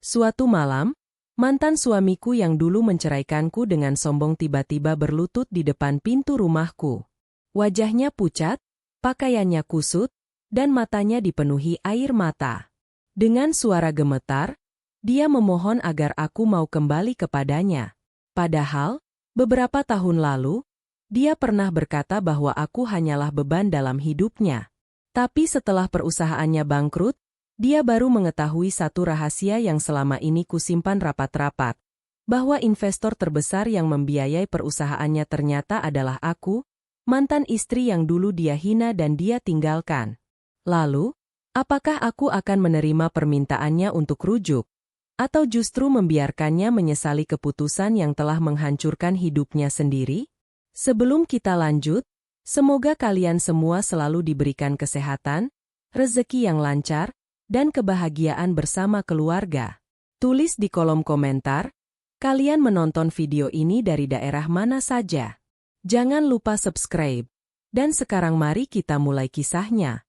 Suatu malam, mantan suamiku yang dulu menceraikanku dengan sombong tiba-tiba berlutut di depan pintu rumahku. Wajahnya pucat, pakaiannya kusut, dan matanya dipenuhi air mata. Dengan suara gemetar, dia memohon agar aku mau kembali kepadanya. Padahal, beberapa tahun lalu, dia pernah berkata bahwa aku hanyalah beban dalam hidupnya. Tapi setelah perusahaannya bangkrut, dia baru mengetahui satu rahasia yang selama ini kusimpan rapat-rapat, bahwa investor terbesar yang membiayai perusahaannya ternyata adalah aku, mantan istri yang dulu dia hina dan dia tinggalkan. Lalu, apakah aku akan menerima permintaannya untuk rujuk? Atau justru membiarkannya menyesali keputusan yang telah menghancurkan hidupnya sendiri? Sebelum kita lanjut, semoga kalian semua selalu diberikan kesehatan, rezeki yang lancar, dan kebahagiaan bersama keluarga. Tulis di kolom komentar, kalian menonton video ini dari daerah mana saja. Jangan lupa subscribe. Dan sekarang mari kita mulai kisahnya.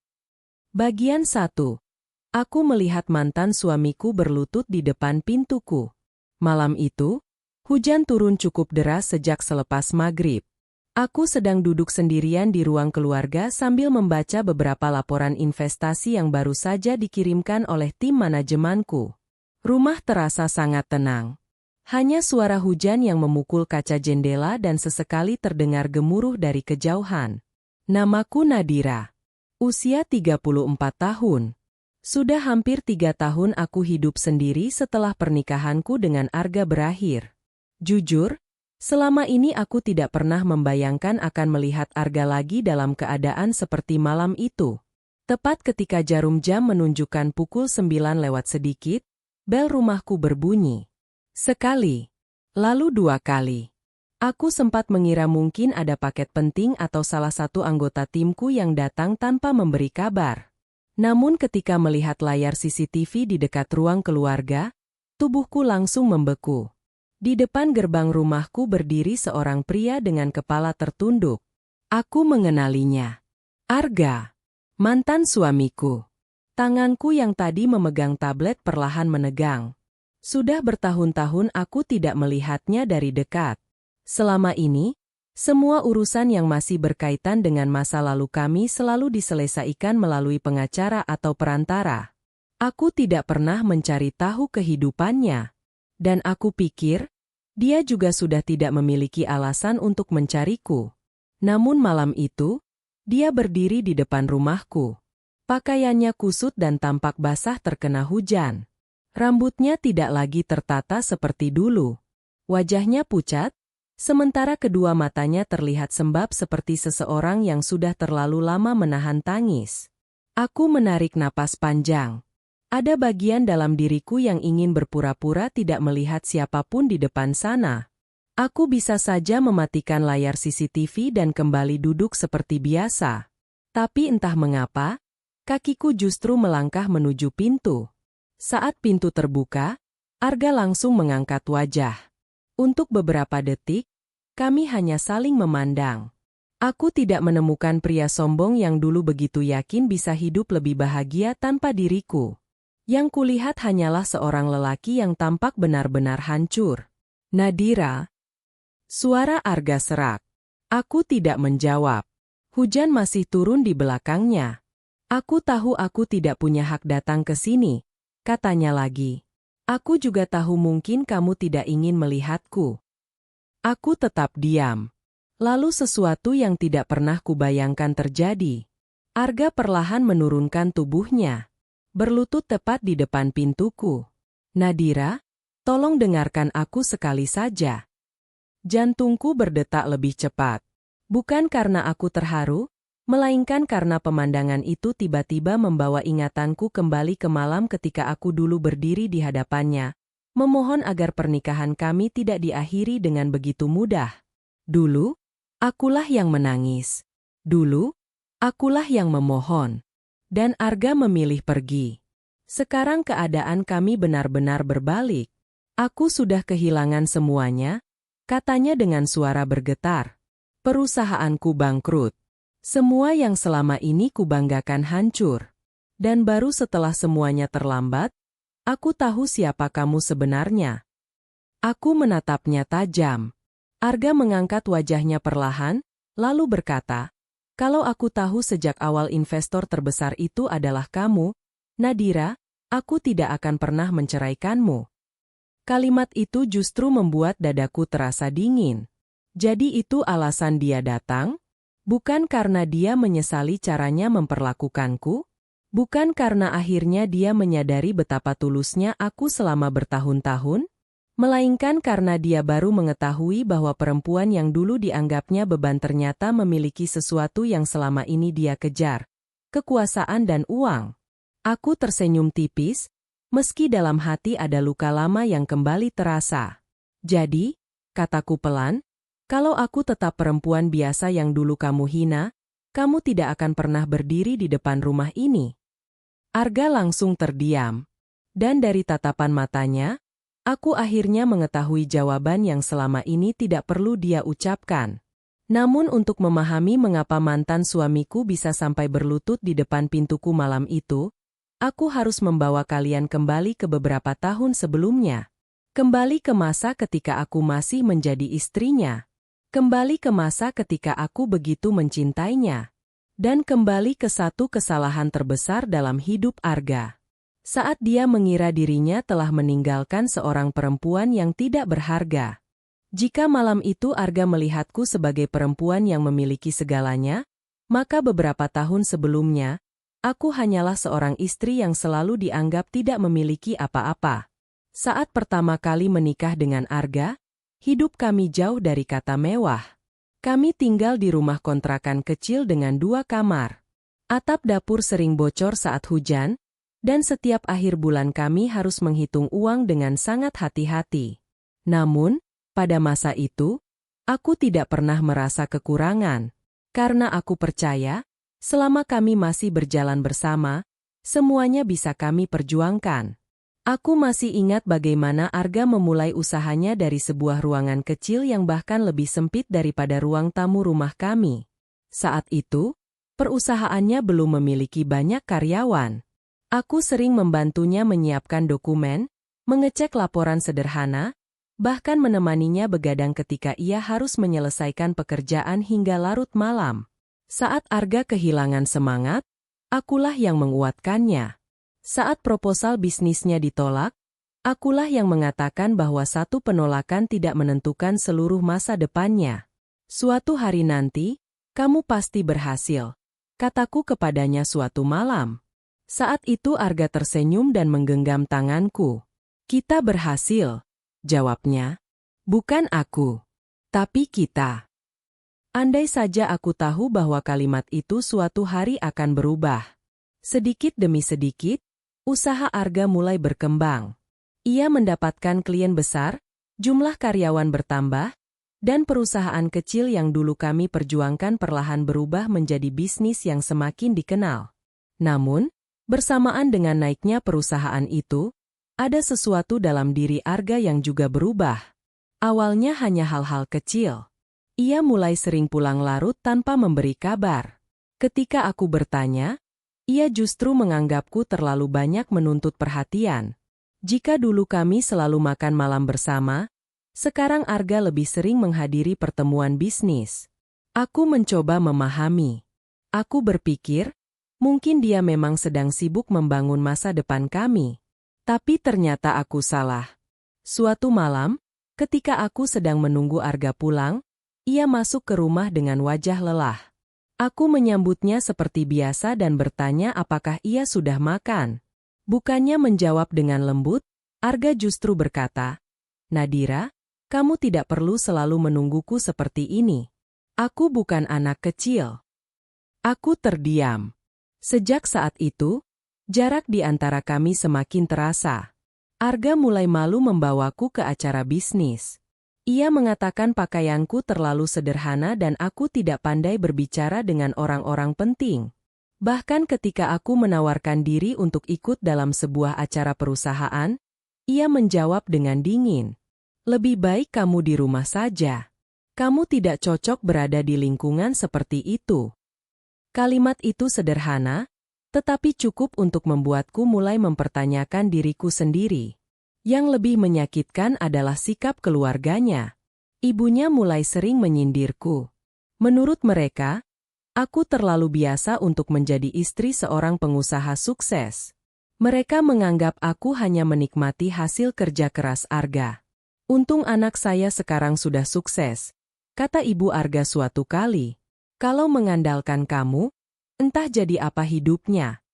Bagian 1. Aku melihat mantan suamiku berlutut di depan pintuku. Malam itu, hujan turun cukup deras sejak selepas maghrib. Aku sedang duduk sendirian di ruang keluarga sambil membaca beberapa laporan investasi yang baru saja dikirimkan oleh tim manajemenku. Rumah terasa sangat tenang. Hanya suara hujan yang memukul kaca jendela dan sesekali terdengar gemuruh dari kejauhan. Namaku Nadira. Usia 34 tahun. Sudah hampir 3 tahun aku hidup sendiri setelah pernikahanku dengan Arga berakhir. Jujur, selama ini aku tidak pernah membayangkan akan melihat Arga lagi dalam keadaan seperti malam itu. Tepat ketika jarum jam menunjukkan pukul 9 lewat sedikit, bel rumahku berbunyi. Sekali, lalu 2 kali. Aku sempat mengira mungkin ada paket penting atau salah satu anggota timku yang datang tanpa memberi kabar. Namun ketika melihat layar CCTV di dekat ruang keluarga, tubuhku langsung membeku. Di depan gerbang rumahku berdiri seorang pria dengan kepala tertunduk. Aku mengenalinya. Arga, mantan suamiku. Tanganku yang tadi memegang tablet perlahan menegang. Sudah bertahun-tahun aku tidak melihatnya dari dekat. Selama ini, semua urusan yang masih berkaitan dengan masa lalu kami selalu diselesaikan melalui pengacara atau perantara. Aku tidak pernah mencari tahu kehidupannya. Dan aku pikir, dia juga sudah tidak memiliki alasan untuk mencariku. Namun malam itu, dia berdiri di depan rumahku. Pakaiannya kusut dan tampak basah terkena hujan. Rambutnya tidak lagi tertata seperti dulu. Wajahnya pucat, sementara kedua matanya terlihat sembab seperti seseorang yang sudah terlalu lama menahan tangis. Aku menarik napas panjang. Ada bagian dalam diriku yang ingin berpura-pura tidak melihat siapapun di depan sana. Aku bisa saja mematikan layar CCTV dan kembali duduk seperti biasa. Tapi entah mengapa, kakiku justru melangkah menuju pintu. Saat pintu terbuka, Arga langsung mengangkat wajah. Untuk beberapa detik, kami hanya saling memandang. Aku tidak menemukan pria sombong yang dulu begitu yakin bisa hidup lebih bahagia tanpa diriku. Yang kulihat hanyalah seorang lelaki yang tampak benar-benar hancur. Nadira. Suara Arga serak. Aku tidak menjawab. Hujan masih turun di belakangnya. Aku tahu aku tidak punya hak datang ke sini, katanya lagi. Aku juga tahu mungkin kamu tidak ingin melihatku. Aku tetap diam. Lalu sesuatu yang tidak pernah kubayangkan terjadi. Arga perlahan menurunkan tubuhnya. Berlutut tepat di depan pintuku. Nadira, tolong dengarkan aku sekali saja. Jantungku berdetak lebih cepat. Bukan karena aku terharu, melainkan karena pemandangan itu tiba-tiba membawa ingatanku kembali ke malam ketika aku dulu berdiri di hadapannya, memohon agar pernikahan kami tidak diakhiri dengan begitu mudah. Dulu, akulah yang menangis. Dulu, akulah yang memohon. Dan Arga memilih pergi. Sekarang keadaan kami benar-benar berbalik. Aku sudah kehilangan semuanya, katanya dengan suara bergetar. Perusahaanku bangkrut. Semua yang selama ini kubanggakan hancur. Dan baru setelah semuanya terlambat, Aku tahu siapa kamu sebenarnya. Aku menatapnya tajam. Arga mengangkat wajahnya perlahan, lalu berkata, kalau aku tahu sejak awal investor terbesar itu adalah kamu, Nadira, aku tidak akan pernah menceraikanmu. Kalimat itu justru membuat dadaku terasa dingin. Jadi itu alasan dia datang? Bukan karena dia menyesali caranya memperlakukanku? Bukan karena akhirnya dia menyadari betapa tulusnya aku selama bertahun-tahun? Melainkan karena dia baru mengetahui bahwa perempuan yang dulu dianggapnya beban ternyata memiliki sesuatu yang selama ini dia kejar. Kekuasaan dan uang. Aku tersenyum tipis, meski dalam hati ada luka lama yang kembali terasa. Jadi, kataku pelan, kalau aku tetap perempuan biasa yang dulu kamu hina, kamu tidak akan pernah berdiri di depan rumah ini. Arga langsung terdiam. Dan dari tatapan matanya, aku akhirnya mengetahui jawaban yang selama ini tidak perlu dia ucapkan. Namun untuk memahami mengapa mantan suamiku bisa sampai berlutut di depan pintuku malam itu, aku harus membawa kalian kembali ke beberapa tahun sebelumnya. Kembali ke masa ketika aku masih menjadi istrinya. Kembali ke masa ketika aku begitu mencintainya. Dan kembali ke satu kesalahan terbesar dalam hidup Arga. Saat dia mengira dirinya telah meninggalkan seorang perempuan yang tidak berharga. Jika malam itu Arga melihatku sebagai perempuan yang memiliki segalanya, maka beberapa tahun sebelumnya, aku hanyalah seorang istri yang selalu dianggap tidak memiliki apa-apa. Saat pertama kali menikah dengan Arga, hidup kami jauh dari kata mewah. Kami tinggal di rumah kontrakan kecil dengan 2 kamar. Atap dapur sering bocor saat hujan, dan setiap akhir bulan kami harus menghitung uang dengan sangat hati-hati. Namun, pada masa itu, aku tidak pernah merasa kekurangan. Karena aku percaya, selama kami masih berjalan bersama, semuanya bisa kami perjuangkan. Aku masih ingat bagaimana Arga memulai usahanya dari sebuah ruangan kecil yang bahkan lebih sempit daripada ruang tamu rumah kami. Saat itu, perusahaannya belum memiliki banyak karyawan. Aku sering membantunya menyiapkan dokumen, mengecek laporan sederhana, bahkan menemaninya begadang ketika ia harus menyelesaikan pekerjaan hingga larut malam. Saat Arga kehilangan semangat, akulah yang menguatkannya. Saat proposal bisnisnya ditolak, akulah yang mengatakan bahwa satu penolakan tidak menentukan seluruh masa depannya. Suatu hari nanti, kamu pasti berhasil, kataku kepadanya suatu malam. Saat itu Arga tersenyum dan menggenggam tanganku. Kita berhasil, jawabnya. Bukan aku, tapi kita. Andai saja aku tahu bahwa kalimat itu suatu hari akan berubah. Sedikit demi sedikit, usaha Arga mulai berkembang. Ia mendapatkan klien besar, jumlah karyawan bertambah, dan perusahaan kecil yang dulu kami perjuangkan perlahan berubah menjadi bisnis yang semakin dikenal. Namun, bersamaan dengan naiknya perusahaan itu, ada sesuatu dalam diri Arga yang juga berubah. Awalnya hanya hal-hal kecil. Ia mulai sering pulang larut tanpa memberi kabar. Ketika aku bertanya, ia justru menganggapku terlalu banyak menuntut perhatian. Jika dulu kami selalu makan malam bersama, sekarang Arga lebih sering menghadiri pertemuan bisnis. Aku mencoba memahami. Aku berpikir, mungkin dia memang sedang sibuk membangun masa depan kami. Tapi ternyata aku salah. Suatu malam, ketika aku sedang menunggu Arga pulang, ia masuk ke rumah dengan wajah lelah. Aku menyambutnya seperti biasa dan bertanya apakah ia sudah makan. Bukannya menjawab dengan lembut, Arga justru berkata, Nadira, kamu tidak perlu selalu menungguku seperti ini. Aku bukan anak kecil. Aku terdiam. Sejak saat itu, jarak di antara kami semakin terasa. Arga mulai malu membawaku ke acara bisnis. Ia mengatakan pakaianku terlalu sederhana dan aku tidak pandai berbicara dengan orang-orang penting. Bahkan ketika aku menawarkan diri untuk ikut dalam sebuah acara perusahaan, ia menjawab dengan dingin. Lebih baik kamu di rumah saja. Kamu tidak cocok berada di lingkungan seperti itu. Kalimat itu sederhana, tetapi cukup untuk membuatku mulai mempertanyakan diriku sendiri. Yang lebih menyakitkan adalah sikap keluarganya. Ibunya mulai sering menyindirku. Menurut mereka, aku terlalu biasa untuk menjadi istri seorang pengusaha sukses. Mereka menganggap aku hanya menikmati hasil kerja keras Arga. Untung anak saya sekarang sudah sukses, kata Ibu Arga suatu kali. Kalau mengandalkan kamu, entah jadi apa hidupnya.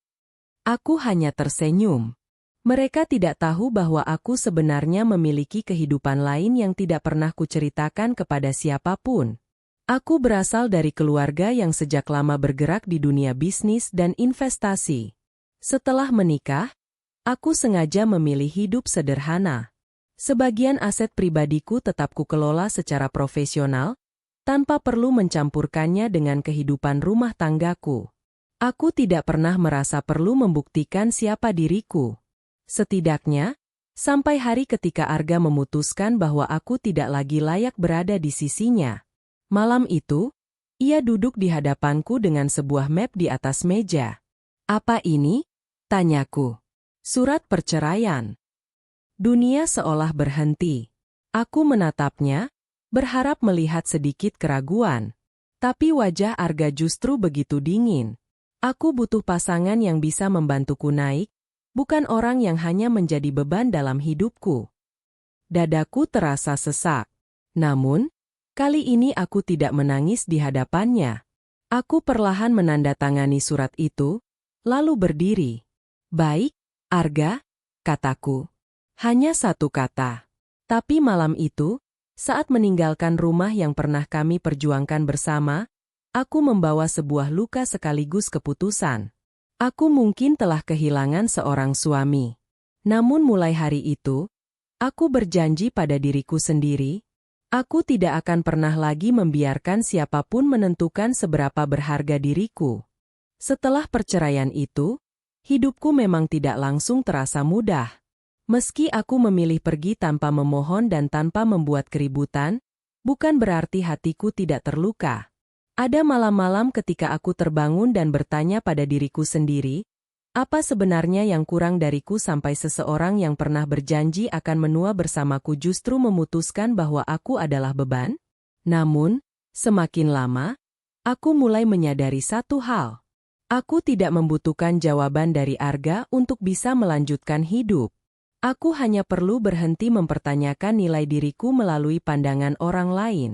Aku hanya tersenyum. Mereka tidak tahu bahwa aku sebenarnya memiliki kehidupan lain yang tidak pernah kuceritakan kepada siapapun. Aku berasal dari keluarga yang sejak lama bergerak di dunia bisnis dan investasi. Setelah menikah, aku sengaja memilih hidup sederhana. Sebagian aset pribadiku tetap kukelola secara profesional, tanpa perlu mencampurkannya dengan kehidupan rumah tanggaku. Aku tidak pernah merasa perlu membuktikan siapa diriku. Setidaknya, sampai hari ketika Arga memutuskan bahwa aku tidak lagi layak berada di sisinya. Malam itu, ia duduk di hadapanku dengan sebuah map di atas meja. "Apa ini?" tanyaku. "Surat perceraian." Dunia seolah berhenti. Aku menatapnya, berharap melihat sedikit keraguan. Tapi wajah Arga justru begitu dingin. Aku butuh pasangan yang bisa membantuku naik, bukan orang yang hanya menjadi beban dalam hidupku. Dadaku terasa sesak. Namun, kali ini aku tidak menangis di hadapannya. Aku perlahan menandatangani surat itu, lalu berdiri. "Baik, Arga," kataku. Hanya satu kata. Tapi malam itu, saat meninggalkan rumah yang pernah kami perjuangkan bersama, aku membawa sebuah luka sekaligus keputusan. Aku mungkin telah kehilangan seorang suami. Namun mulai hari itu, aku berjanji pada diriku sendiri, aku tidak akan pernah lagi membiarkan siapapun menentukan seberapa berharga diriku. Setelah perceraian itu, hidupku memang tidak langsung terasa mudah. Meski aku memilih pergi tanpa memohon dan tanpa membuat keributan, bukan berarti hatiku tidak terluka. Ada malam-malam ketika aku terbangun dan bertanya pada diriku sendiri, apa sebenarnya yang kurang dariku sampai seseorang yang pernah berjanji akan menua bersamaku justru memutuskan bahwa aku adalah beban? Namun, semakin lama, aku mulai menyadari satu hal. Aku tidak membutuhkan jawaban dari Arga untuk bisa melanjutkan hidup. Aku hanya perlu berhenti mempertanyakan nilai diriku melalui pandangan orang lain.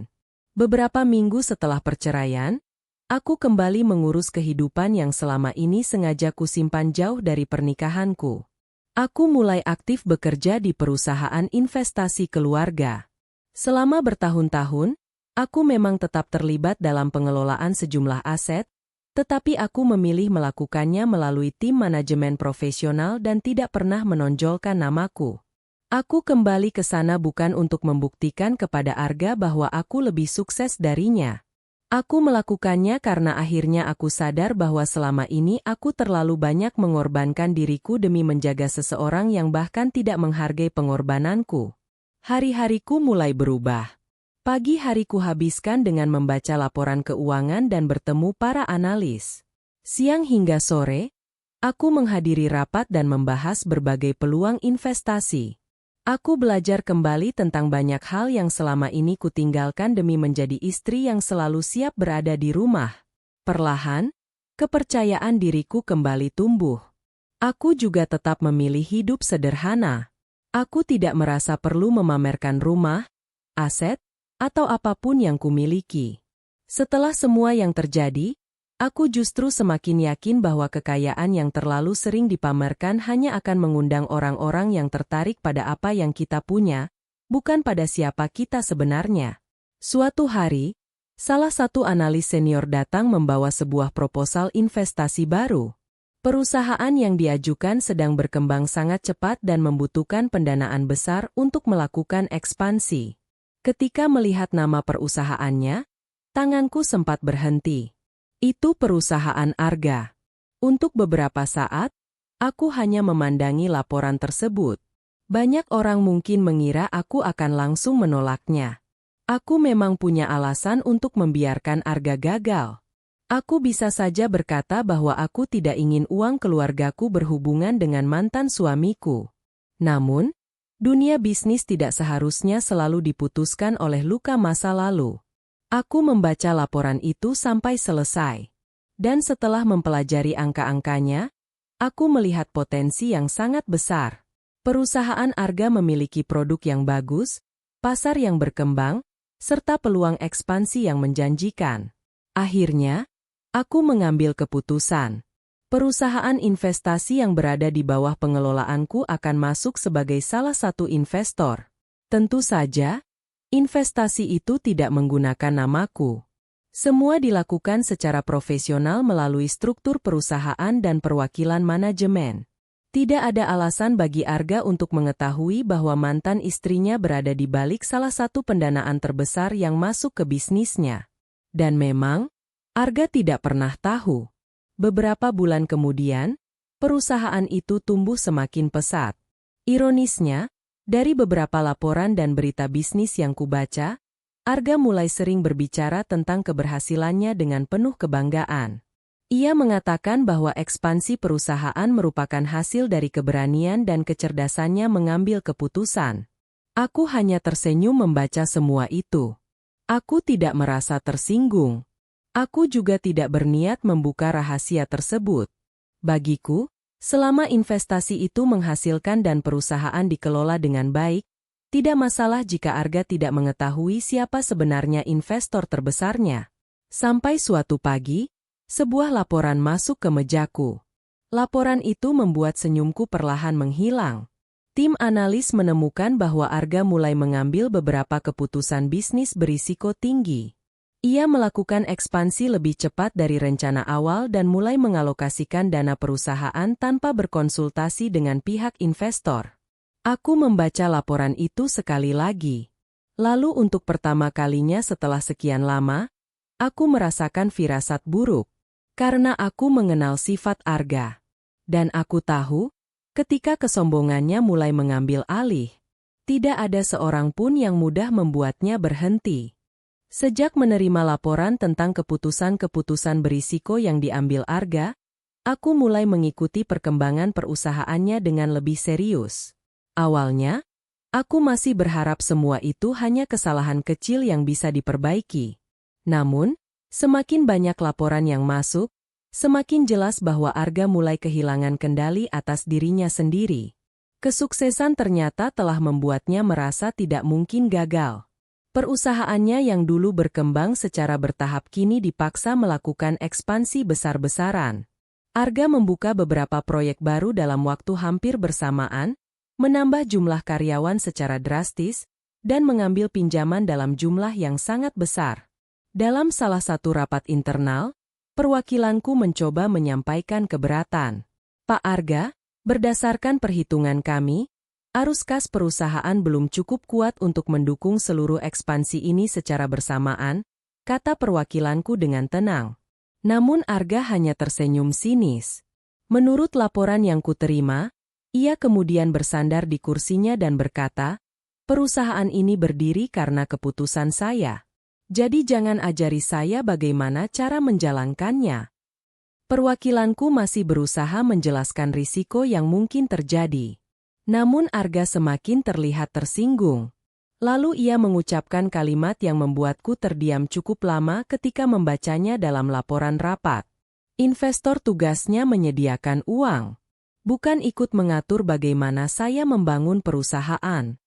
Beberapa minggu setelah perceraian, aku kembali mengurus kehidupan yang selama ini sengaja kusimpan jauh dari pernikahanku. Aku mulai aktif bekerja di perusahaan investasi keluarga. Selama bertahun-tahun, aku memang tetap terlibat dalam pengelolaan sejumlah aset, tetapi aku memilih melakukannya melalui tim manajemen profesional dan tidak pernah menonjolkan namaku. Aku kembali ke sana bukan untuk membuktikan kepada Arga bahwa aku lebih sukses darinya. Aku melakukannya karena akhirnya aku sadar bahwa selama ini aku terlalu banyak mengorbankan diriku demi menjaga seseorang yang bahkan tidak menghargai pengorbananku. Hari-hariku mulai berubah. Pagi hari kuhabiskan dengan membaca laporan keuangan dan bertemu para analis. Siang hingga sore, aku menghadiri rapat dan membahas berbagai peluang investasi. Aku belajar kembali tentang banyak hal yang selama ini kutinggalkan demi menjadi istri yang selalu siap berada di rumah. Perlahan, kepercayaan diriku kembali tumbuh. Aku juga tetap memilih hidup sederhana. Aku tidak merasa perlu memamerkan rumah, aset, atau apapun yang kumiliki. Setelah semua yang terjadi, aku justru semakin yakin bahwa kekayaan yang terlalu sering dipamerkan hanya akan mengundang orang-orang yang tertarik pada apa yang kita punya, bukan pada siapa kita sebenarnya. Suatu hari, salah satu analis senior datang membawa sebuah proposal investasi baru. Perusahaan yang diajukan sedang berkembang sangat cepat dan membutuhkan pendanaan besar untuk melakukan ekspansi. Ketika melihat nama perusahaannya, tanganku sempat berhenti. Itu perusahaan Arga. Untuk beberapa saat, aku hanya memandangi laporan tersebut. Banyak orang mungkin mengira aku akan langsung menolaknya. Aku memang punya alasan untuk membiarkan Arga gagal. Aku bisa saja berkata bahwa aku tidak ingin uang keluargaku berhubungan dengan mantan suamiku. Namun, dunia bisnis tidak seharusnya selalu diputuskan oleh luka masa lalu. Aku membaca laporan itu sampai selesai. Dan setelah mempelajari angka-angkanya, aku melihat potensi yang sangat besar. Perusahaan Arga memiliki produk yang bagus, pasar yang berkembang, serta peluang ekspansi yang menjanjikan. Akhirnya, aku mengambil keputusan. Perusahaan investasi yang berada di bawah pengelolaanku akan masuk sebagai salah satu investor. Tentu saja, investasi itu tidak menggunakan namaku. Semua dilakukan secara profesional melalui struktur perusahaan dan perwakilan manajemen. Tidak ada alasan bagi Arga untuk mengetahui bahwa mantan istrinya berada di balik salah satu pendanaan terbesar yang masuk ke bisnisnya. Dan memang, Arga tidak pernah tahu. Beberapa bulan kemudian, perusahaan itu tumbuh semakin pesat. Ironisnya, dari beberapa laporan dan berita bisnis yang kubaca, Arga mulai sering berbicara tentang keberhasilannya dengan penuh kebanggaan. Ia mengatakan bahwa ekspansi perusahaan merupakan hasil dari keberanian dan kecerdasannya mengambil keputusan. Aku hanya tersenyum membaca semua itu. Aku tidak merasa tersinggung. Aku juga tidak berniat membuka rahasia tersebut. Bagiku, selama investasi itu menghasilkan dan perusahaan dikelola dengan baik, tidak masalah jika Arga tidak mengetahui siapa sebenarnya investor terbesarnya. Sampai suatu pagi, sebuah laporan masuk ke mejaku. Laporan itu membuat senyumku perlahan menghilang. Tim analis menemukan bahwa Arga mulai mengambil beberapa keputusan bisnis berisiko tinggi. Ia melakukan ekspansi lebih cepat dari rencana awal dan mulai mengalokasikan dana perusahaan tanpa berkonsultasi dengan pihak investor. Aku membaca laporan itu sekali lagi. Lalu untuk pertama kalinya setelah sekian lama, aku merasakan firasat buruk. Karena aku mengenal sifat Arga. Dan aku tahu, ketika kesombongannya mulai mengambil alih, tidak ada seorang pun yang mudah membuatnya berhenti. Sejak menerima laporan tentang keputusan-keputusan berisiko yang diambil Arga, aku mulai mengikuti perkembangan perusahaannya dengan lebih serius. Awalnya, aku masih berharap semua itu hanya kesalahan kecil yang bisa diperbaiki. Namun, semakin banyak laporan yang masuk, semakin jelas bahwa Arga mulai kehilangan kendali atas dirinya sendiri. Kesuksesan ternyata telah membuatnya merasa tidak mungkin gagal. Perusahaannya yang dulu berkembang secara bertahap kini dipaksa melakukan ekspansi besar-besaran. Arga membuka beberapa proyek baru dalam waktu hampir bersamaan, menambah jumlah karyawan secara drastis, dan mengambil pinjaman dalam jumlah yang sangat besar. Dalam salah satu rapat internal, perwakilanku mencoba menyampaikan keberatan. Pak Arga, berdasarkan perhitungan kami, arus kas perusahaan belum cukup kuat untuk mendukung seluruh ekspansi ini secara bersamaan, kata perwakilanku dengan tenang. Namun Arga hanya tersenyum sinis. Menurut laporan yang kuterima, ia kemudian bersandar di kursinya dan berkata, perusahaan ini berdiri karena keputusan saya. Jadi jangan ajari saya bagaimana cara menjalankannya. Perwakilanku masih berusaha menjelaskan risiko yang mungkin terjadi. Namun Arga semakin terlihat tersinggung. Lalu ia mengucapkan kalimat yang membuatku terdiam cukup lama ketika membacanya dalam laporan rapat. Investor tugasnya menyediakan uang, bukan ikut mengatur bagaimana saya membangun perusahaan.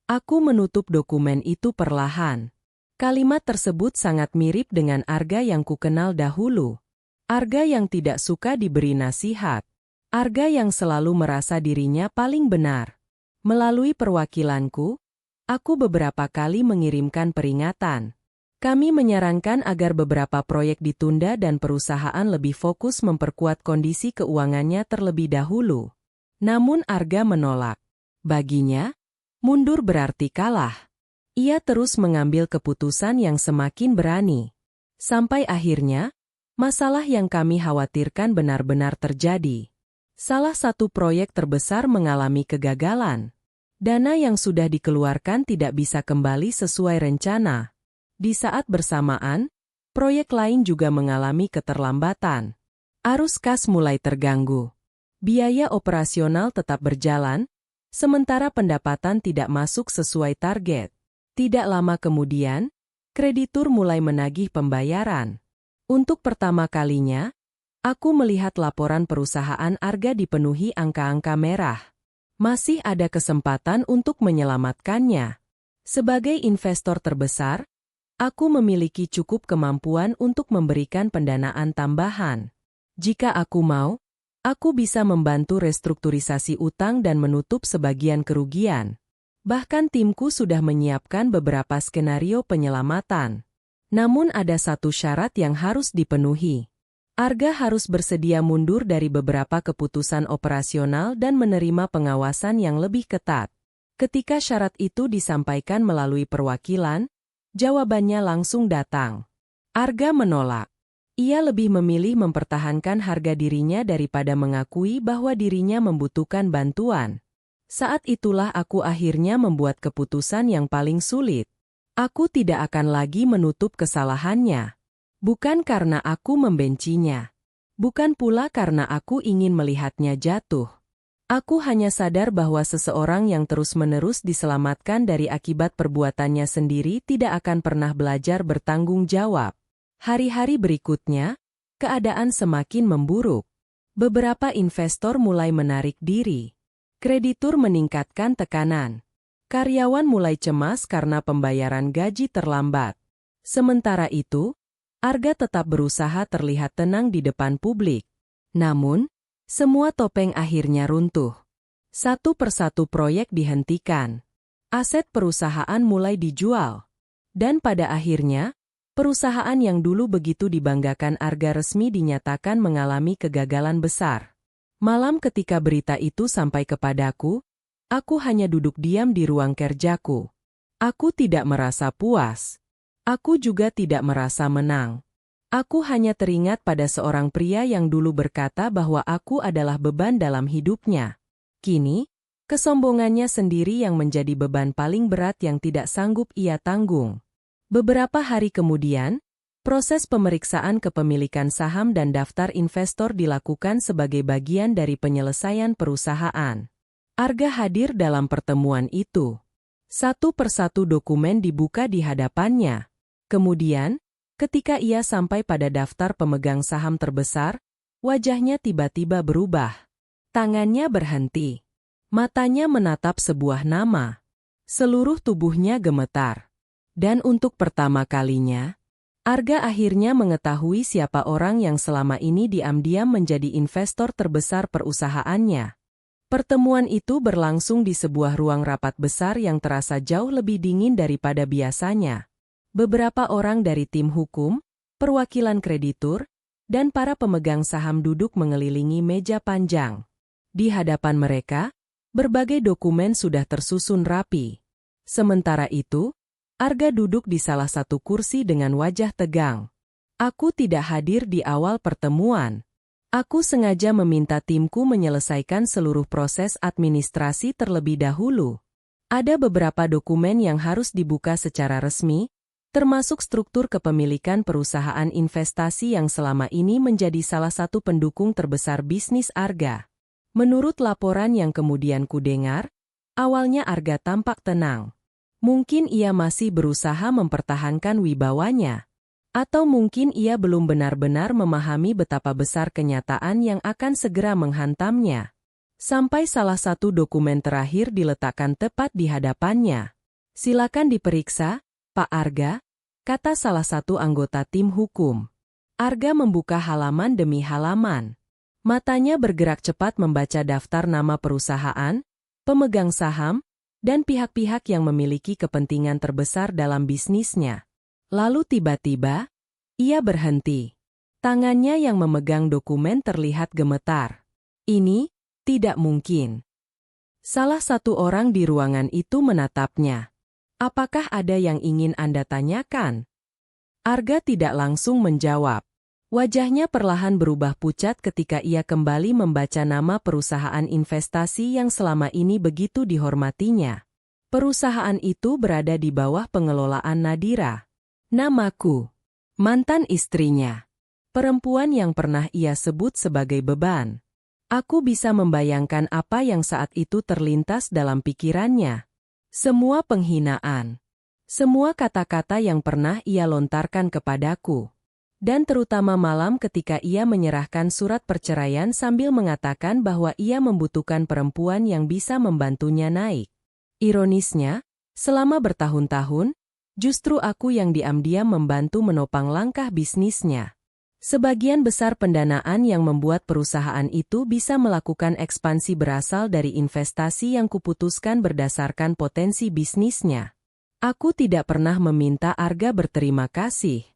Aku menutup dokumen itu perlahan. Kalimat tersebut sangat mirip dengan Arga yang kukenal dahulu. Arga yang tidak suka diberi nasihat. Arga yang selalu merasa dirinya paling benar. Melalui perwakilanku, aku beberapa kali mengirimkan peringatan. Kami menyarankan agar beberapa proyek ditunda dan perusahaan lebih fokus memperkuat kondisi keuangannya terlebih dahulu. Namun Arga menolak. Baginya, mundur berarti kalah. Ia terus mengambil keputusan yang semakin berani. Sampai akhirnya, masalah yang kami khawatirkan benar-benar terjadi. Salah satu proyek terbesar mengalami kegagalan. Dana yang sudah dikeluarkan tidak bisa kembali sesuai rencana. Di saat bersamaan, Proyek lain juga mengalami keterlambatan. Arus kas mulai terganggu. Biaya operasional tetap berjalan, sementara pendapatan tidak masuk sesuai target. Tidak lama kemudian, kreditur mulai menagih pembayaran. Untuk pertama kalinya, aku melihat laporan perusahaan Arga dipenuhi angka-angka merah. Masih ada kesempatan untuk menyelamatkannya. Sebagai investor terbesar, aku memiliki cukup kemampuan untuk memberikan pendanaan tambahan. Jika aku mau, aku bisa membantu restrukturisasi utang dan menutup sebagian kerugian. Bahkan timku sudah menyiapkan beberapa skenario penyelamatan. Namun ada satu syarat yang harus dipenuhi. Arga harus bersedia mundur dari beberapa keputusan operasional dan menerima pengawasan yang lebih ketat. Ketika syarat itu disampaikan melalui perwakilan, jawabannya langsung datang. Arga menolak. Ia lebih memilih mempertahankan harga dirinya daripada mengakui bahwa dirinya membutuhkan bantuan. Saat itulah aku akhirnya membuat keputusan yang paling sulit. Aku tidak akan lagi menutup kesalahannya. Bukan karena aku membencinya. Bukan pula karena aku ingin melihatnya jatuh. Aku hanya sadar bahwa seseorang yang terus-menerus diselamatkan dari akibat perbuatannya sendiri tidak akan pernah belajar bertanggung jawab. Hari-hari berikutnya, keadaan semakin memburuk. Beberapa investor mulai menarik diri. Kreditur meningkatkan tekanan. Karyawan mulai cemas karena pembayaran gaji terlambat. Sementara itu, Arga tetap berusaha terlihat tenang di depan publik. Namun, semua topeng akhirnya runtuh. Satu persatu proyek dihentikan. Aset perusahaan mulai dijual. Dan pada akhirnya, perusahaan yang dulu begitu dibanggakan Arga resmi dinyatakan mengalami kegagalan besar. Malam ketika berita itu sampai kepadaku, aku hanya duduk diam di ruang kerjaku. Aku tidak merasa puas. Aku juga tidak merasa menang. Aku hanya teringat pada seorang pria yang dulu berkata bahwa aku adalah beban dalam hidupnya. Kini, kesombongannya sendiri yang menjadi beban paling berat yang tidak sanggup ia tanggung. Beberapa hari kemudian, proses pemeriksaan kepemilikan saham dan daftar investor dilakukan sebagai bagian dari penyelesaian perusahaan. Arga hadir dalam pertemuan itu. Satu persatu dokumen dibuka di hadapannya. Kemudian, ketika ia sampai pada daftar pemegang saham terbesar, wajahnya tiba-tiba berubah. Tangannya berhenti. Matanya menatap sebuah nama. Seluruh tubuhnya gemetar. Dan untuk pertama kalinya, Arga akhirnya mengetahui siapa orang yang selama ini diam-diam menjadi investor terbesar perusahaannya. Pertemuan itu berlangsung di sebuah ruang rapat besar yang terasa jauh lebih dingin daripada biasanya. Beberapa orang dari tim hukum, perwakilan kreditur, dan para pemegang saham duduk mengelilingi meja panjang. Di hadapan mereka, berbagai dokumen sudah tersusun rapi. Sementara itu, Arga duduk di salah satu kursi dengan wajah tegang. Aku tidak hadir di awal pertemuan. Aku sengaja meminta timku menyelesaikan seluruh proses administrasi terlebih dahulu. Ada beberapa dokumen yang harus dibuka secara resmi, termasuk struktur kepemilikan perusahaan investasi yang selama ini menjadi salah satu pendukung terbesar bisnis Arga. Menurut laporan yang kemudian kudengar, awalnya Arga tampak tenang. Mungkin ia masih berusaha mempertahankan wibawanya. Atau mungkin ia belum benar-benar memahami betapa besar kenyataan yang akan segera menghantamnya. Sampai salah satu dokumen terakhir diletakkan tepat di hadapannya. Silakan diperiksa, Pak Arga, kata salah satu anggota tim hukum. Arga membuka halaman demi halaman. Matanya bergerak cepat membaca daftar nama perusahaan, pemegang saham, dan pihak-pihak yang memiliki kepentingan terbesar dalam bisnisnya. Lalu tiba-tiba, ia berhenti. Tangannya yang memegang dokumen terlihat gemetar. Ini tidak mungkin. Salah satu orang di ruangan itu menatapnya. Apakah ada yang ingin Anda tanyakan? Arga tidak langsung menjawab. Wajahnya perlahan berubah pucat ketika ia kembali membaca nama perusahaan investasi yang selama ini begitu dihormatinya. Perusahaan itu berada di bawah pengelolaan Nadira. Namaku. Mantan istrinya. Perempuan yang pernah ia sebut sebagai beban. Aku bisa membayangkan apa yang saat itu terlintas dalam pikirannya. Semua penghinaan. Semua kata-kata yang pernah ia lontarkan kepadaku. Dan terutama malam ketika ia menyerahkan surat perceraian sambil mengatakan bahwa ia membutuhkan perempuan yang bisa membantunya naik. Ironisnya, selama bertahun-tahun, justru aku yang diam-diam membantu menopang langkah bisnisnya. Sebagian besar pendanaan yang membuat perusahaan itu bisa melakukan ekspansi berasal dari investasi yang kuputuskan berdasarkan potensi bisnisnya. Aku tidak pernah meminta Arga berterima kasih.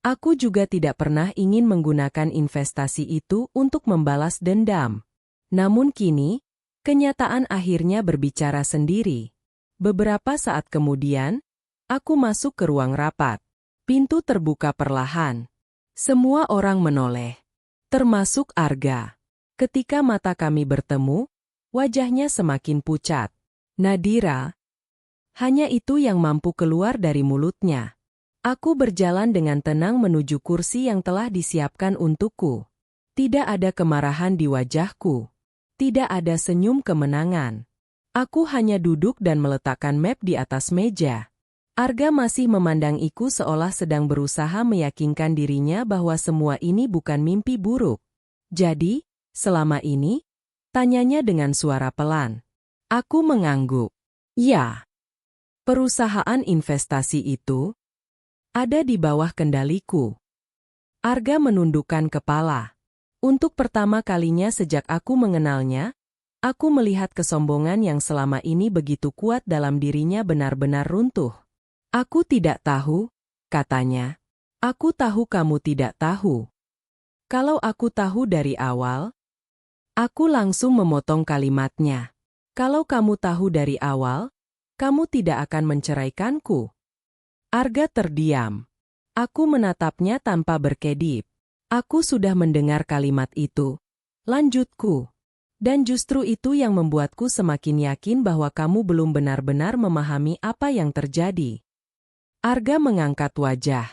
Aku juga tidak pernah ingin menggunakan investasi itu untuk membalas dendam. Namun kini, kenyataan akhirnya berbicara sendiri. Beberapa saat kemudian, aku masuk ke ruang rapat. Pintu terbuka perlahan. Semua orang menoleh, termasuk Arga. Ketika mata kami bertemu, wajahnya semakin pucat. Nadira. Hanya itu yang mampu keluar dari mulutnya. Aku berjalan dengan tenang menuju kursi yang telah disiapkan untukku. Tidak ada kemarahan di wajahku. Tidak ada senyum kemenangan. Aku hanya duduk dan meletakkan map di atas meja. Arga masih memandangiku seolah sedang berusaha meyakinkan dirinya bahwa semua ini bukan mimpi buruk. Jadi, selama ini? Tanyanya dengan suara pelan. Aku mengangguk. Ya. Perusahaan investasi itu ada di bawah kendaliku. Arga menundukkan kepala. Untuk pertama kalinya sejak aku mengenalnya, aku melihat kesombongan yang selama ini begitu kuat dalam dirinya benar-benar runtuh. Aku tidak tahu, katanya. Aku tahu kamu tidak tahu. Kalau aku tahu dari awal, aku langsung memotong kalimatnya. Kalau kamu tahu dari awal, kamu tidak akan menceraikanku. Arga terdiam. Aku menatapnya tanpa berkedip. Aku sudah mendengar kalimat itu. Lanjutku. Dan justru itu yang membuatku semakin yakin bahwa kamu belum benar-benar memahami apa yang terjadi. Arga mengangkat wajah.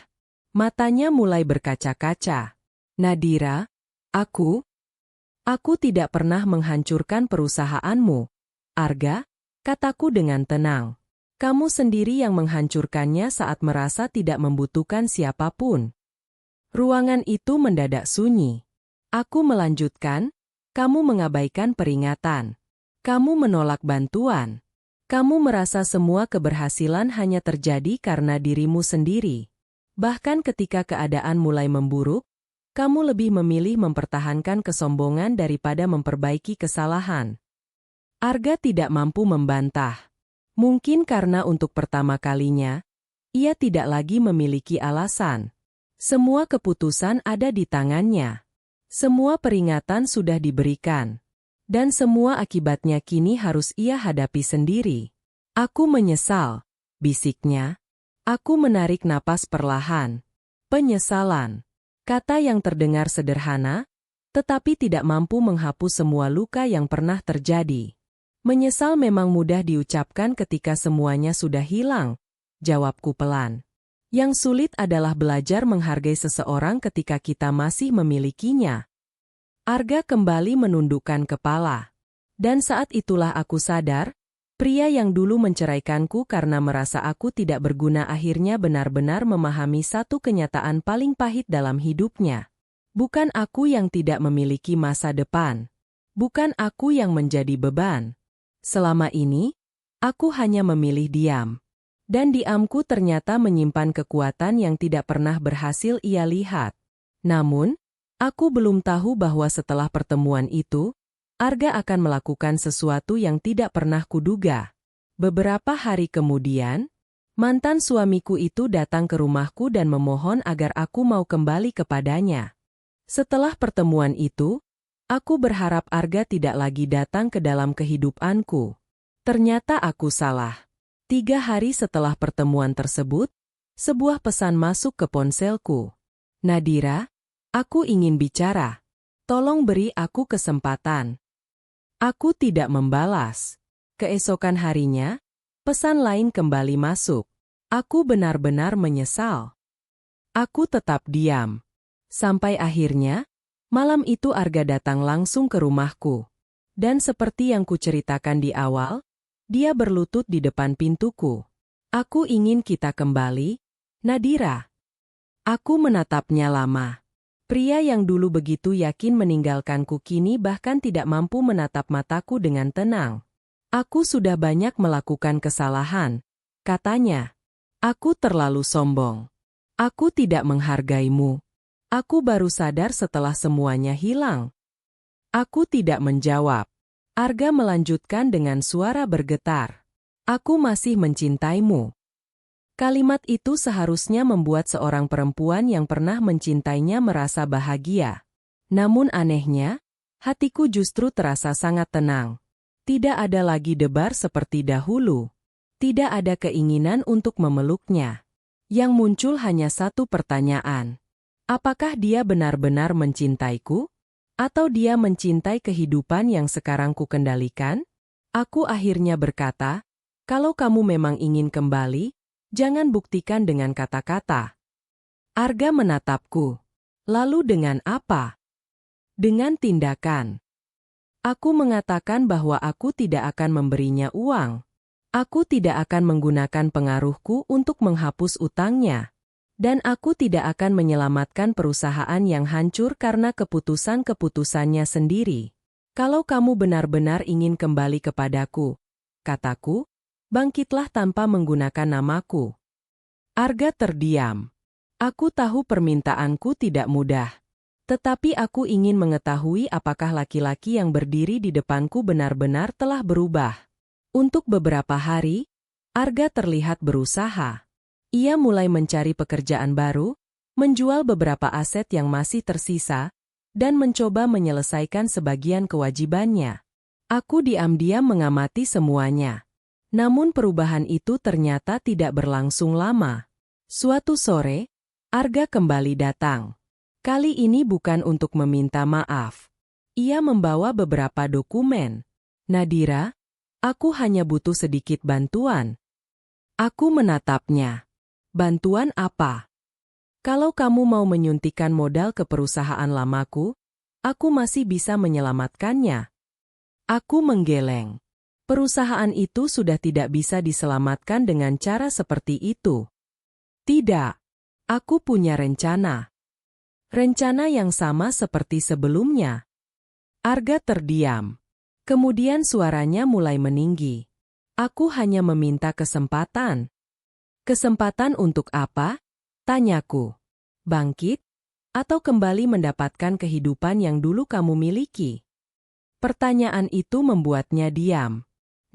Matanya mulai berkaca-kaca. Nadira, aku tidak pernah menghancurkan perusahaanmu. Arga, kataku dengan tenang. Kamu sendiri yang menghancurkannya saat merasa tidak membutuhkan siapapun. Ruangan itu mendadak sunyi. Aku melanjutkan, kamu mengabaikan peringatan. Kamu menolak bantuan. Kamu merasa semua keberhasilan hanya terjadi karena dirimu sendiri. Bahkan ketika keadaan mulai memburuk, kamu lebih memilih mempertahankan kesombongan daripada memperbaiki kesalahan. Arga tidak mampu membantah. Mungkin karena untuk pertama kalinya, ia tidak lagi memiliki alasan. Semua keputusan ada di tangannya. Semua peringatan sudah diberikan. Dan semua akibatnya kini harus ia hadapi sendiri. Aku menyesal, bisiknya. Aku menarik napas perlahan. Penyesalan. Kata yang terdengar sederhana, tetapi tidak mampu menghapus semua luka yang pernah terjadi. Menyesal memang mudah diucapkan ketika semuanya sudah hilang, jawabku pelan. Yang sulit adalah belajar menghargai seseorang ketika kita masih memilikinya. Arga kembali menundukkan kepala. Dan saat itulah aku sadar, pria yang dulu menceraikanku karena merasa aku tidak berguna akhirnya benar-benar memahami satu kenyataan paling pahit dalam hidupnya. Bukan aku yang tidak memiliki masa depan. Bukan aku yang menjadi beban. Selama ini, aku hanya memilih diam. Dan diamku ternyata menyimpan kekuatan yang tidak pernah berhasil ia lihat. Namun, aku belum tahu bahwa setelah pertemuan itu, Arga akan melakukan sesuatu yang tidak pernah kuduga. Beberapa hari kemudian, mantan suamiku itu datang ke rumahku dan memohon agar aku mau kembali kepadanya. Setelah pertemuan itu, aku berharap Arga tidak lagi datang ke dalam kehidupanku. Ternyata aku salah. 3 hari setelah pertemuan tersebut, sebuah pesan masuk ke ponselku. Nadira, aku ingin bicara. Tolong beri aku kesempatan. Aku tidak membalas. Keesokan harinya, pesan lain kembali masuk. Aku benar-benar menyesal. Aku tetap diam. Sampai akhirnya, malam itu Arga datang langsung ke rumahku. Dan seperti yang kuceritakan di awal, dia berlutut di depan pintuku. Aku ingin kita kembali, Nadira. Aku menatapnya lama. Pria yang dulu begitu yakin meninggalkanku kini bahkan tidak mampu menatap mataku dengan tenang. Aku sudah banyak melakukan kesalahan, katanya. Aku terlalu sombong. Aku tidak menghargaimu. Aku baru sadar setelah semuanya hilang. Aku tidak menjawab. Arga melanjutkan dengan suara bergetar. Aku masih mencintaimu. Kalimat itu seharusnya membuat seorang perempuan yang pernah mencintainya merasa bahagia. Namun anehnya, hatiku justru terasa sangat tenang. Tidak ada lagi debar seperti dahulu. Tidak ada keinginan untuk memeluknya. Yang muncul hanya satu pertanyaan. Apakah dia benar-benar mencintaiku? Atau dia mencintai kehidupan yang sekarang kukendalikan? Aku akhirnya berkata, kalau kamu memang ingin kembali, jangan buktikan dengan kata-kata. Arga menatapku. Lalu dengan apa? Dengan tindakan. Aku mengatakan bahwa aku tidak akan memberinya uang. Aku tidak akan menggunakan pengaruhku untuk menghapus utangnya. Dan aku tidak akan menyelamatkan perusahaan yang hancur karena keputusan-keputusannya sendiri. Kalau kamu benar-benar ingin kembali kepadaku, kataku, bangkitlah tanpa menggunakan namaku. Arga terdiam. Aku tahu permintaanku tidak mudah. Tetapi aku ingin mengetahui apakah laki-laki yang berdiri di depanku benar-benar telah berubah. Untuk beberapa hari, Arga terlihat berusaha. Ia mulai mencari pekerjaan baru, menjual beberapa aset yang masih tersisa, dan mencoba menyelesaikan sebagian kewajibannya. Aku diam-diam mengamati semuanya. Namun perubahan itu ternyata tidak berlangsung lama. Suatu sore, Arga kembali datang. Kali ini bukan untuk meminta maaf. Ia membawa beberapa dokumen. Nadira, aku hanya butuh sedikit bantuan. Aku menatapnya. Bantuan apa? Kalau kamu mau menyuntikkan modal ke perusahaan lamaku, aku masih bisa menyelamatkannya. Aku menggeleng. Perusahaan itu sudah tidak bisa diselamatkan dengan cara seperti itu. Tidak. Aku punya rencana. Rencana yang sama seperti sebelumnya. Arga terdiam. Kemudian suaranya mulai meninggi. Aku hanya meminta kesempatan. Kesempatan untuk apa? Tanyaku. Bangkit? Atau kembali mendapatkan kehidupan yang dulu kamu miliki? Pertanyaan itu membuatnya diam.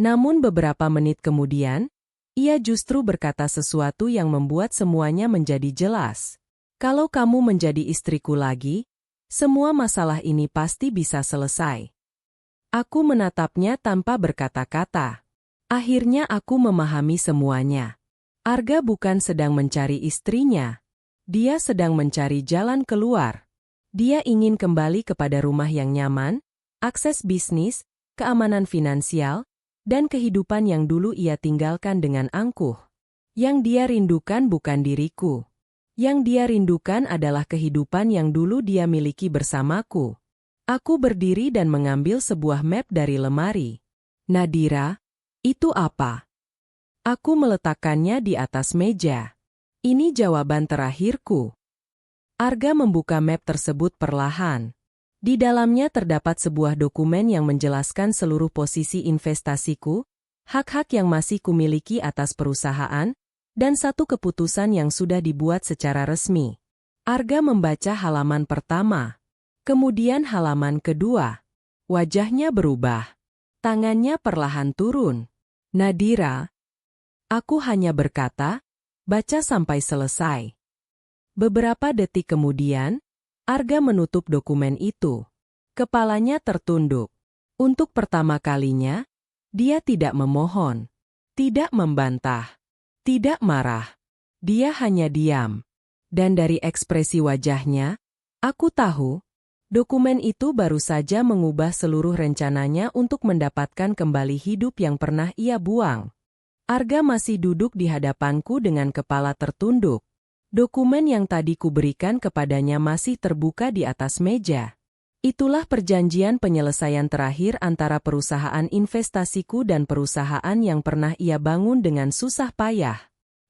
Namun beberapa menit kemudian, ia justru berkata sesuatu yang membuat semuanya menjadi jelas. Kalau kamu menjadi istriku lagi, semua masalah ini pasti bisa selesai. Aku menatapnya tanpa berkata-kata. Akhirnya aku memahami semuanya. Arga bukan sedang mencari istrinya. Dia sedang mencari jalan keluar. Dia ingin kembali kepada rumah yang nyaman, akses bisnis, keamanan finansial, dan kehidupan yang dulu ia tinggalkan dengan angkuh. Yang dia rindukan bukan diriku. Yang dia rindukan adalah kehidupan yang dulu dia miliki bersamaku. Aku berdiri dan mengambil sebuah map dari lemari. Nadira, itu apa? Aku meletakkannya di atas meja. Ini jawaban terakhirku. Arga membuka map tersebut perlahan. Di dalamnya terdapat sebuah dokumen yang menjelaskan seluruh posisi investasiku, hak-hak yang masih kumiliki atas perusahaan, dan satu keputusan yang sudah dibuat secara resmi. Arga membaca halaman pertama. Kemudian halaman kedua. Wajahnya berubah. Tangannya perlahan turun. Nadira, aku hanya berkata, baca sampai selesai. Beberapa detik kemudian, Arga menutup dokumen itu. Kepalanya tertunduk. Untuk pertama kalinya, dia tidak memohon, tidak membantah, tidak marah. Dia hanya diam. Dan dari ekspresi wajahnya, aku tahu, dokumen itu baru saja mengubah seluruh rencananya untuk mendapatkan kembali hidup yang pernah ia buang. Arga masih duduk di hadapanku dengan kepala tertunduk. Dokumen yang tadi kuberikan kepadanya masih terbuka di atas meja. Itulah perjanjian penyelesaian terakhir antara perusahaan investasiku dan perusahaan yang pernah ia bangun dengan susah payah.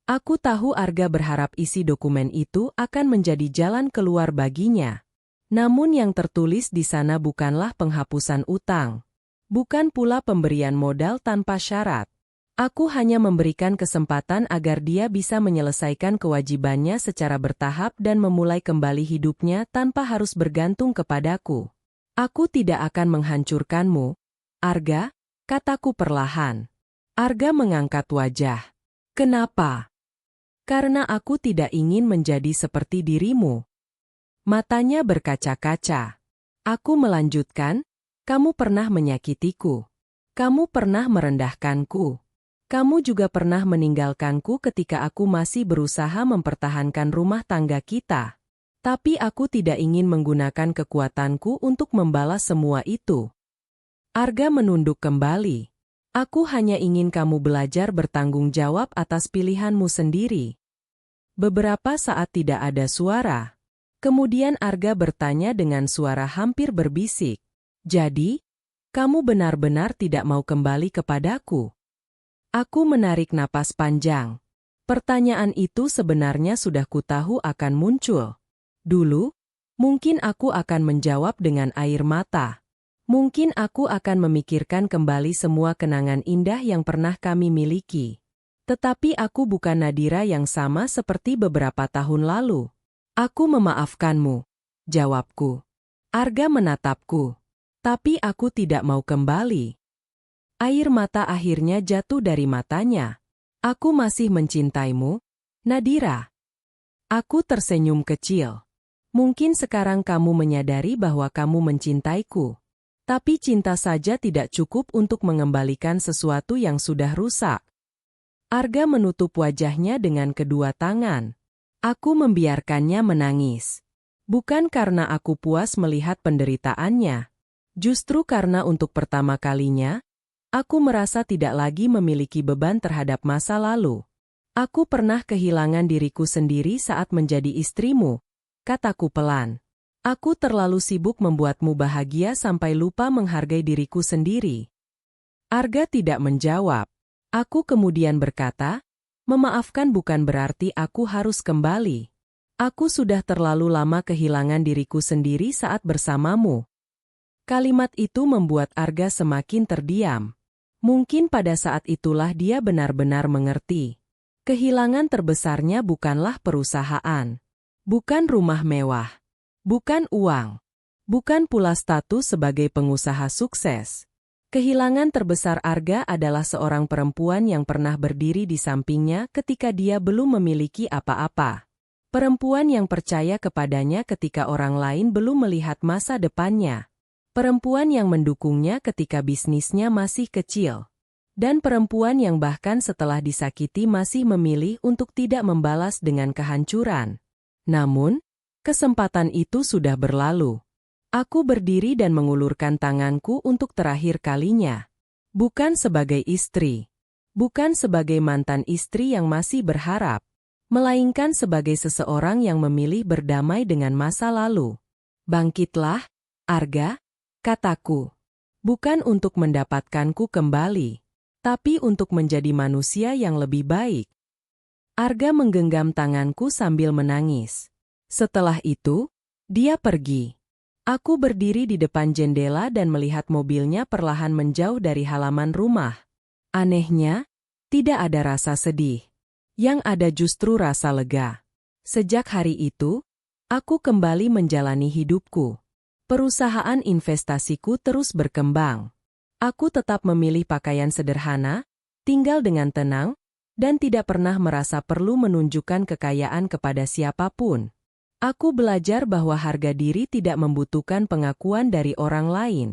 Aku tahu Arga berharap isi dokumen itu akan menjadi jalan keluar baginya. Namun yang tertulis di sana bukanlah penghapusan utang. Bukan pula pemberian modal tanpa syarat. Aku hanya memberikan kesempatan agar dia bisa menyelesaikan kewajibannya secara bertahap dan memulai kembali hidupnya tanpa harus bergantung kepadaku. Aku tidak akan menghancurkanmu, Arga, kataku perlahan. Arga mengangkat wajah. Kenapa? Karena aku tidak ingin menjadi seperti dirimu. Matanya berkaca-kaca. Aku melanjutkan, kamu pernah menyakitiku. Kamu pernah merendahkanku. Kamu juga pernah meninggalkanku ketika aku masih berusaha mempertahankan rumah tangga kita. Tapi aku tidak ingin menggunakan kekuatanku untuk membalas semua itu. Arga menunduk kembali. Aku hanya ingin kamu belajar bertanggung jawab atas pilihanmu sendiri. Beberapa saat tidak ada suara. Kemudian Arga bertanya dengan suara hampir berbisik. Jadi, kamu benar-benar tidak mau kembali kepadaku? Aku menarik napas panjang. Pertanyaan itu sebenarnya sudah kutahu akan muncul. Dulu, mungkin aku akan menjawab dengan air mata. Mungkin aku akan memikirkan kembali semua kenangan indah yang pernah kami miliki. Tetapi aku bukan Nadira yang sama seperti beberapa tahun lalu. Aku memaafkanmu, jawabku. Arga menatapku. Tapi aku tidak mau kembali. Air mata akhirnya jatuh dari matanya. Aku masih mencintaimu, Nadira. Aku tersenyum kecil. Mungkin sekarang kamu menyadari bahwa kamu mencintaiku. Tapi cinta saja tidak cukup untuk mengembalikan sesuatu yang sudah rusak. Arga menutup wajahnya dengan kedua tangan. Aku membiarkannya menangis. Bukan karena aku puas melihat penderitaannya. Justru karena untuk pertama kalinya, aku merasa tidak lagi memiliki beban terhadap masa lalu. Aku pernah kehilangan diriku sendiri saat menjadi istrimu, kataku pelan. Aku terlalu sibuk membuatmu bahagia sampai lupa menghargai diriku sendiri. Arga tidak menjawab. Aku kemudian berkata, memaafkan bukan berarti aku harus kembali. Aku sudah terlalu lama kehilangan diriku sendiri saat bersamamu. Kalimat itu membuat Arga semakin terdiam. Mungkin pada saat itulah dia benar-benar mengerti. Kehilangan terbesarnya bukanlah perusahaan. Bukan rumah mewah. Bukan uang. Bukan pula status sebagai pengusaha sukses. Kehilangan terbesar Arga adalah seorang perempuan yang pernah berdiri di sampingnya ketika dia belum memiliki apa-apa. Perempuan yang percaya kepadanya ketika orang lain belum melihat masa depannya. Perempuan yang mendukungnya ketika bisnisnya masih kecil. Dan perempuan yang bahkan setelah disakiti masih memilih untuk tidak membalas dengan kehancuran. Namun, kesempatan itu sudah berlalu. Aku berdiri dan mengulurkan tanganku untuk terakhir kalinya. Bukan sebagai istri. Bukan sebagai mantan istri yang masih berharap. Melainkan sebagai seseorang yang memilih berdamai dengan masa lalu. Bangkitlah, Arga, kataku. Bukan untuk mendapatkanku kembali. Tapi untuk menjadi manusia yang lebih baik. Arga menggenggam tanganku sambil menangis. Setelah itu, dia pergi. Aku berdiri di depan jendela dan melihat mobilnya perlahan menjauh dari halaman rumah. Anehnya, tidak ada rasa sedih. Yang ada justru rasa lega. Sejak hari itu, aku kembali menjalani hidupku. Perusahaan investasiku terus berkembang. Aku tetap memilih pakaian sederhana, tinggal dengan tenang, dan tidak pernah merasa perlu menunjukkan kekayaan kepada siapapun. Aku belajar bahwa harga diri tidak membutuhkan pengakuan dari orang lain.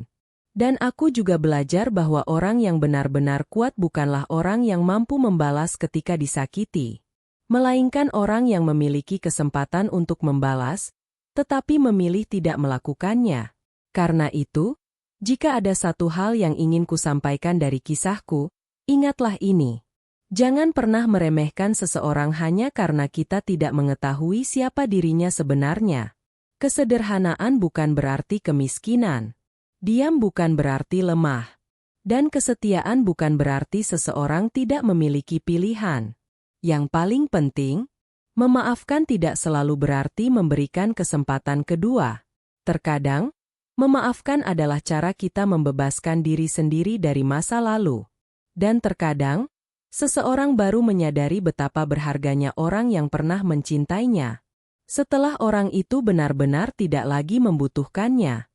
Dan aku juga belajar bahwa orang yang benar-benar kuat bukanlah orang yang mampu membalas ketika disakiti. Melainkan orang yang memiliki kesempatan untuk membalas, tetapi memilih tidak melakukannya. Karena itu, jika ada satu hal yang ingin kusampaikan dari kisahku, ingatlah ini. Jangan pernah meremehkan seseorang hanya karena kita tidak mengetahui siapa dirinya sebenarnya. Kesederhanaan bukan berarti kemiskinan. Diam bukan berarti lemah. Dan kesetiaan bukan berarti seseorang tidak memiliki pilihan. Yang paling penting, memaafkan tidak selalu berarti memberikan kesempatan kedua. Terkadang, memaafkan adalah cara kita membebaskan diri sendiri dari masa lalu. Dan terkadang, seseorang baru menyadari betapa berharganya orang yang pernah mencintainya, setelah orang itu benar-benar tidak lagi membutuhkannya.